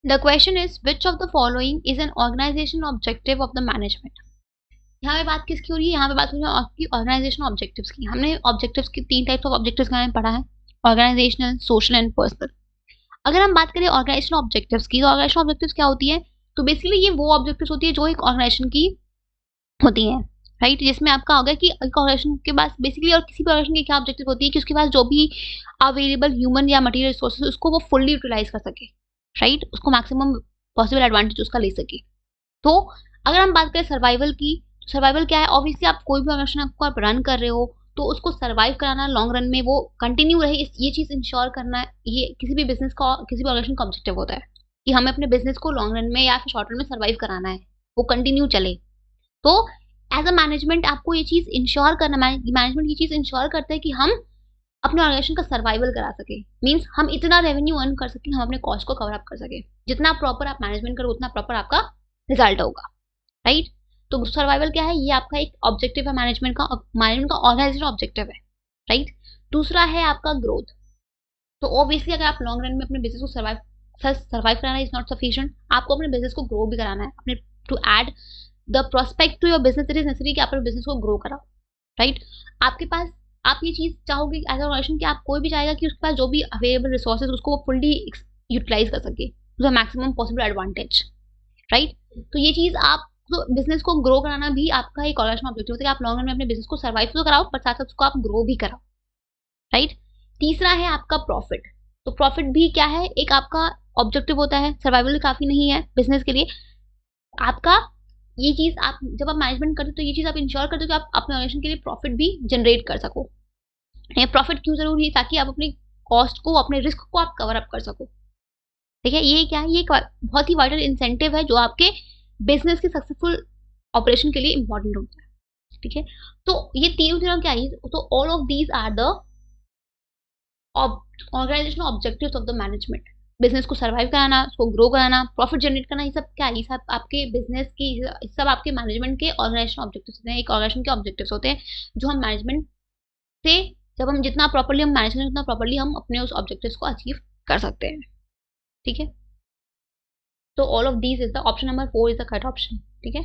The question is which of the following is an organization objective of the management. यहाँ पे बात किसकी हो रही है? यहाँ पे बात हो रही है आपकी ऑर्गेनाइजेशन ऑब्जेक्टिव्स की। हमने ऑब्जेक्टिव्स की 3 टाइप्स ऑफ ऑब्जेक्टिव्स के बारे में पढ़ा है, ऑर्गेनाइजेशनल, सोशल एंड पर्सनल। अगर हम बात करें ऑर्गेनाइजेशन ऑब्जेक्टिव्स की, तो ऑर्गेनाइजेशन ऑब्जेक्टिव्स क्या होती है? तो बेसिकली ये वो ऑब्जेक्टिव्स होती है जो एक ऑर्गेनाइजेशन की होती है, राइट? जिसमें आपका होगा कि एक ऑर्गेनाइजेशन के पास बेसिकली, और किसी भी ऑर्गेनाइजेशन की क्या ऑब्जेक्टिव होती है कि उसके पास जो भी अवेलेबल ह्यूमन या मटेरियल रिसोर्सेज उसको वो फुल्ली यूटिलाइज कर सके, राइट? उसको मैक्सिमम पॉसिबल एडवांटेज उसका ले सके। तो अगर हम बात करें सर्वाइवल की, तो सर्वाइवल क्या है? ऑब्वियसली आप कोई भी ऑर्गेनाइजेशन आपको आप रन कर रहे हो तो उसको सर्वाइव कराना, लॉन्ग रन में वो कंटिन्यू रहे, ये चीज इंश्योर करना, ये किसी भी बिजनेस का, किसी भी ऑर्गेनाइजेशन का ऑब्जेक्टिव होता है कि हमें अपने बिजनेस को लॉन्ग रन में या फिर शॉर्ट रन में सर्वाइव कराना है, वो कंटिन्यू चले। तो एज अ मैनेजमेंट आपको ये चीज इंश्योर करना, मैनेजमेंट ये चीज इंश्योर करता है कि हम अपने ऑर्गेनाइजेशन का सर्वाइवल करा सके। मींस हम इतना रेवेन्यू अर्न कर सकें, हम अपने कॉस्ट को कवर अप कर सके। जितना प्रॉपर आप मैनेजमेंट करो उतना प्रॉपर आपका रिजल्ट होगा, राइट? तो सर्वाइवल क्या है? ये आपका एक ऑब्जेक्टिव है मैनेजमेंट का, मैनेजमेंट का ऑर्गेनाइजेशन ऑब्जेक्टिव है, राइट? दूसरा है आपका ग्रोथ। तो ऑब्वियसली अगर आप लॉन्ग रन में अपने बिजनेस को सर्वाइव कराना इज नॉट सफिशिएंट, आपको अपने बिजनेस को ग्रो भी कराना है। अपने to add the prospect to your business, it is necessary कि आप अपने बिजनेस को ग्रो कराओ, राइट? आपके पास, आप ये चीज चाहोगे एज ऑर्गेनाइजेशन कि आप, कोई भी चाहेगा कि उसके पास जो भी अवेलेबल रिसोर्सेज उसको वो फुल्ली यूटिलाइज कर सके, उसका मैक्सिमम पॉसिबल एडवांटेज, राइट? तो ये चीज आप, तो बिजनेस को ग्रो कराना भी आपका एक ऑर्गेनाइजेशन ऑब्जेक्टिव होता है कि आप लॉन्ग रन में अपने बिजनेस को सर्वाइव तो कराओ पर साथ साथ उसको आप ग्रो भी कराओ, राइट? तीसरा है आपका प्रॉफिट। तो प्रॉफिट भी क्या है? एक आपका ऑब्जेक्टिव होता है, सर्वाइवल काफी नहीं है बिजनेस के लिए आपका। ये चीज आप जब आप मैनेजमेंट करते हो तो ये चीज आप इंश्योर करते हो कि आप अपने ऑर्गेनाइजेशन के लिए प्रॉफिट भी जनरेट कर सको। ये प्रॉफिट क्यों जरूरी है? ताकि आप अपनी कॉस्ट को, अपने रिस्क को आप कवर अप कर सको, ठीक है? ये क्या है? ये बहुत ही वाइटल इंसेंटिव है जो आपके बिजनेस के सक्सेसफुल ऑपरेशन के लिए इंपॉर्टेंट होता है, ठीक है? तो ये तीनों क्या है? तो all of these are the organization objectives of the management. Business को सर्वाइव कराना, उसको ग्रो कराना, प्रॉफिट जनरेट करना, ये सब क्या है? ये सब आपके बिजनेस की, सब आपके मैनेजमेंट के ऑर्गेनाइजेशन ऑब्जेक्टिव्स होते हैं, एक ऑर्गेनाइजेशन के ऑब्जेक्टिव्स होते हैं जो हम मैनेजमेंट से, जब हम जितना प्रॉपर्ली हम मैनेज करें उतना प्रॉपर्ली हम अपने उस ऑब्जेक्टिव्स को अचीव कर सकते हैं, ठीक है? तो all of these is the option number 4 is the correct option, ठीक है?